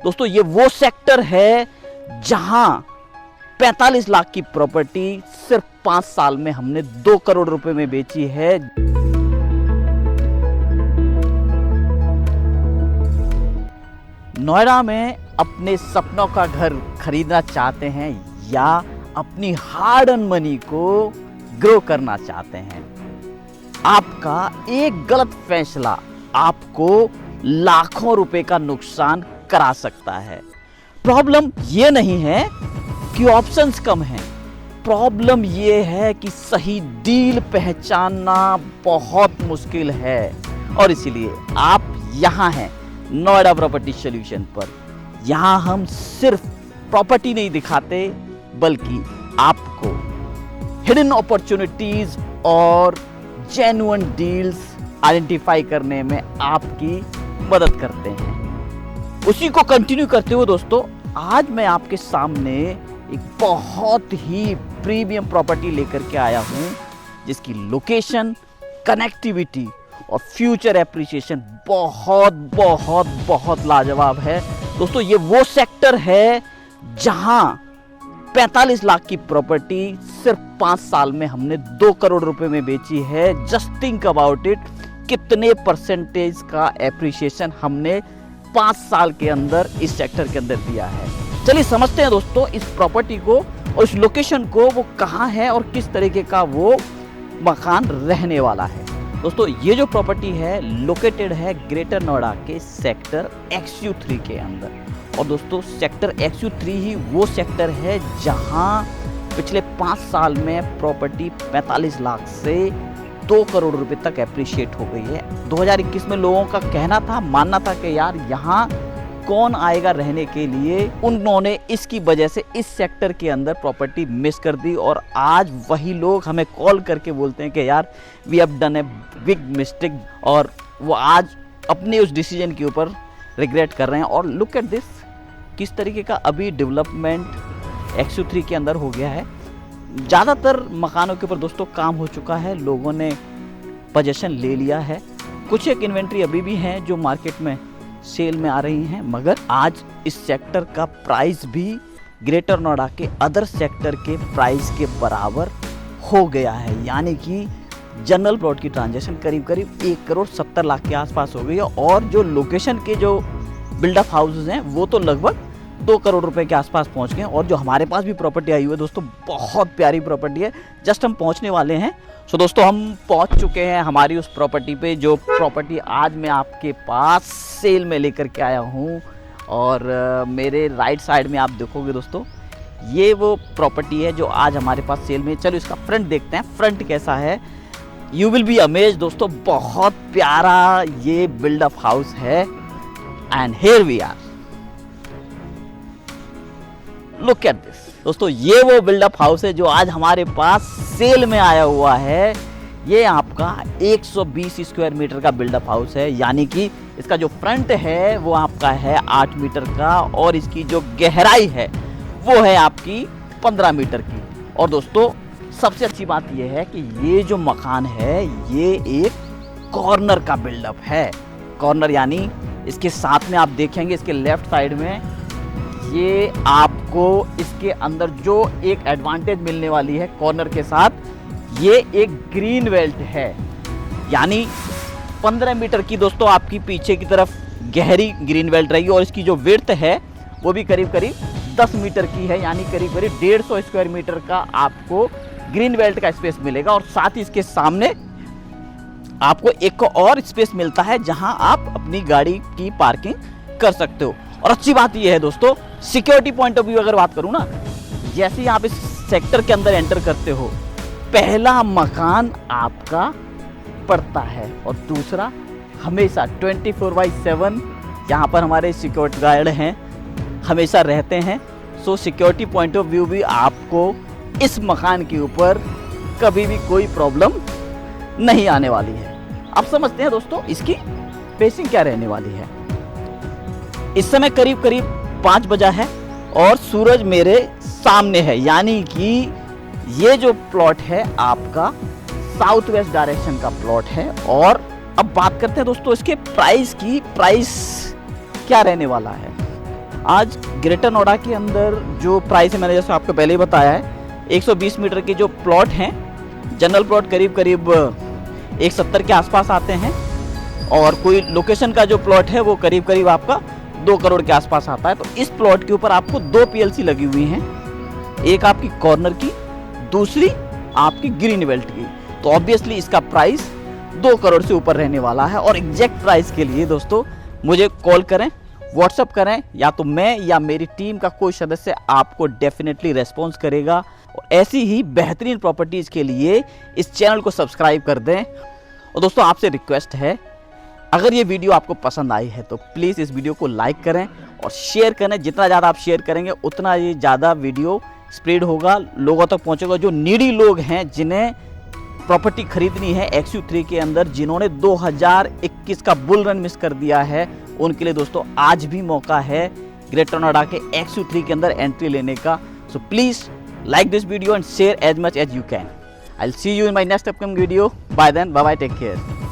दोस्तों ये वो सेक्टर है जहां 45 लाख की प्रॉपर्टी सिर्फ 5 साल में हमने 2 करोड़ रुपए में बेची है। नोएडा में अपने सपनों का घर खरीदना चाहते हैं या अपनी हार्ड अर्न मनी को ग्रो करना चाहते हैं, आपका एक गलत फैसला आपको लाखों रुपए का नुकसान करा सकता है। प्रॉब्लम ये नहीं है कि ऑप्शंस कम हैं, प्रॉब्लम ये है कि सही डील पहचानना बहुत मुश्किल है। और इसीलिए आप यहाँ हैं नोएडा प्रॉपर्टी सॉल्यूशन पर। यहाँ हम सिर्फ प्रॉपर्टी नहीं दिखाते बल्कि आपको हिडन अपॉर्चुनिटीज और जेन्युइन डील्स आइडेंटिफाई करने में आपकी मदद करते हैं। उसी को कंटिन्यू करते हुए दोस्तों, आज मैं आपके सामने एक बहुत ही प्रीमियम प्रॉपर्टी लेकर के आया हूं जिसकी लोकेशन, कनेक्टिविटी और फ्यूचर एप्रिसिएशन बहुत बहुत बहुत लाजवाब है। दोस्तों ये वो सेक्टर है जहां 45 लाख की प्रॉपर्टी सिर्फ 5 साल में हमने 2 करोड़ रुपए में बेची है। जस्ट थिंक अबाउट इट, कितने परसेंटेज का एप्रिसिएशन हमने 5 साल के अंदर इस सेक्टर के अंदर दिया है। चलिए समझते हैं दोस्तों इस प्रॉपर्टी को और इस लोकेशन को, वो कहाँ है और किस तरीके का वो मकान रहने वाला है। दोस्तों ये जो प्रॉपर्टी है लोकेटेड है ग्रेटर नोएडा के सेक्टर XU3 के अंदर। और दोस्तों सेक्टर XU3 ही वो सेक्टर है जहां पिछले 5 साल में प्रॉपर्टी 45 लाख से 2 करोड़ रुपए तक एप्रिशिएट हो गई है। 2021 में लोगों का कहना था, मानना था कि यार यहाँ कौन आएगा रहने के लिए। उन्होंने इसकी वजह से इस सेक्टर के अंदर प्रॉपर्टी मिस कर दी और आज वही लोग हमें कॉल करके बोलते हैं कि यार we have done a big mistake, और वो आज अपने उस डिसीजन के ऊपर रिग्रेट कर रहे हैं। और लुक एट दिस, किस तरीके का अभी डेवलपमेंट XU3 के अंदर हो गया है। ज़्यादातर मकानों के ऊपर दोस्तों काम हो चुका है, लोगों ने पोजीशन ले लिया है। कुछ एक इन्वेंट्री अभी भी हैं जो मार्केट में सेल में आ रही हैं, मगर आज इस सेक्टर का प्राइस भी ग्रेटर नोएडा के अदर सेक्टर के प्राइस के बराबर हो गया है। यानी कि जनरल प्लॉट की ट्रांजैक्शन करीब करीब 1 करोड़ 70 लाख के आसपास हो गई है और जो लोकेशन के जो बिल्डअप हाउसेज हैं वो तो लगभग 2 करोड़ रुपए के आसपास पहुंच गए। और जो हमारे पास भी प्रॉपर्टी आई हुई है दोस्तों, बहुत प्यारी प्रॉपर्टी है, जस्ट हम पहुंचने वाले हैं। सो दोस्तों हम पहुंच चुके हैं हमारी उस प्रॉपर्टी पे, जो प्रॉपर्टी आज मैं आपके पास सेल में लेकर के आया हूं। और मेरे राइट साइड में आप देखोगे दोस्तों, ये वो प्रॉपर्टी है जो आज हमारे पास सेल में। चलो इसका फ्रंट देखते हैं, फ्रंट कैसा है। यू विल बी अमेज्ड दोस्तों, बहुत प्यारा ये बिल्डअप हाउस है। And here we are, look at this. दोस्तों ये वो बिल्डअप हाउस है जो आज हमारे पास सेल में आया हुआ है। ये आपका 120 स्क्वायर मीटर का बिल्डअप हाउस है, यानी कि इसका जो फ्रंट है वो आपका है 8 मीटर का और इसकी जो गहराई है वो है आपकी 15 मीटर की। और दोस्तों सबसे अच्छी बात यह है कि ये जो मकान है ये एक कॉर्नर का बिल्डअप है। कॉर्नर यानी इसके साथ में आप देखेंगे इसके लेफ्ट साइड में ये आपको इसके अंदर जो एक एडवांटेज मिलने वाली है कॉर्नर के साथ, ये एक ग्रीन बेल्ट है। यानी 15 मीटर की दोस्तों आपकी पीछे की तरफ गहरी ग्रीन बेल्ट रहेगी और इसकी जो विड्थ है वो भी करीब करीब 10 मीटर की है, यानी करीब करीब 150 स्क्वायर मीटर का आपको ग्रीन बेल्ट का स्पेस मिलेगा। और साथ ही इसके सामने आपको एक और स्पेस मिलता है जहां आप अपनी गाड़ी की पार्किंग कर सकते हो। और अच्छी बात यह है दोस्तों, सिक्योरिटी पॉइंट ऑफ व्यू अगर बात करूं ना, जैसे ही आप इस सेक्टर के अंदर एंटर करते हो, पहला मकान आपका पड़ता है और दूसरा हमेशा 24/7 यहाँ पर हमारे सिक्योरिटी गार्ड हैं, हमेशा रहते हैं। सो सिक्योरिटी पॉइंट ऑफ व्यू भी आपको इस मकान के ऊपर कभी भी कोई प्रॉब्लम नहीं आने वाली है। अब समझते हैं दोस्तों इसकी पेसिंग क्या रहने वाली है। इस समय करीब करीब 5 बजा है और सूरज मेरे सामने है, यानी कि ये जो प्लॉट है आपका साउथ वेस्ट डायरेक्शन का प्लॉट है। और अब बात करते हैं दोस्तों इसके प्राइस की, प्राइस क्या रहने वाला है। आज ग्रेटर नोएडा के अंदर जो प्राइस है, मैंने जैसे आपको पहले ही बताया है, 120 मीटर के जो प्लॉट हैं, जनरल प्लॉट करीब 170 के आसपास आते हैं, और कोई लोकेशन का जो प्लॉट है वो करीब आपका 2 करोड़ के आसपास आता है। तो इस प्लॉट के ऊपर आपको 2 PLC लगी हुई हैं, एक आपकी कॉर्नर की, दूसरी आपकी ग्रीन बेल्ट की। तो ऑब्वियसली इसका प्राइस 2 करोड़ से ऊपर रहने वाला है। और एग्जैक्ट प्राइस के लिए दोस्तों मुझे कॉल करें, व्हाट्सअप करें, या तो मैं या मेरी टीम का कोई सदस्य आपको डेफिनेटली रेस्पॉन्स करेगा। और ऐसी ही बेहतरीन प्रॉपर्टीज़ के लिए इस चैनल को सब्सक्राइब कर दें। और दोस्तों आपसे रिक्वेस्ट है, अगर ये वीडियो आपको पसंद आई है तो प्लीज़ इस वीडियो को लाइक करें और शेयर करें। जितना ज़्यादा आप शेयर करेंगे उतना ये ज़्यादा वीडियो स्प्रेड होगा, लोगों तक पहुँचेगा। जो नीडी लोग हैं जिन्हें प्रॉपर्टी खरीदनी है XU3 के अंदर, जिन्होंने 2021 का बुल रन मिस कर दिया है, उनके लिए दोस्तों आज भी मौका है ग्रेटर नोएडा के XU3 के अंदर एंट्री लेने का। So please like this video and share as much as you can. I'll see you in my next upcoming video. Bye then. Bye bye. Take care.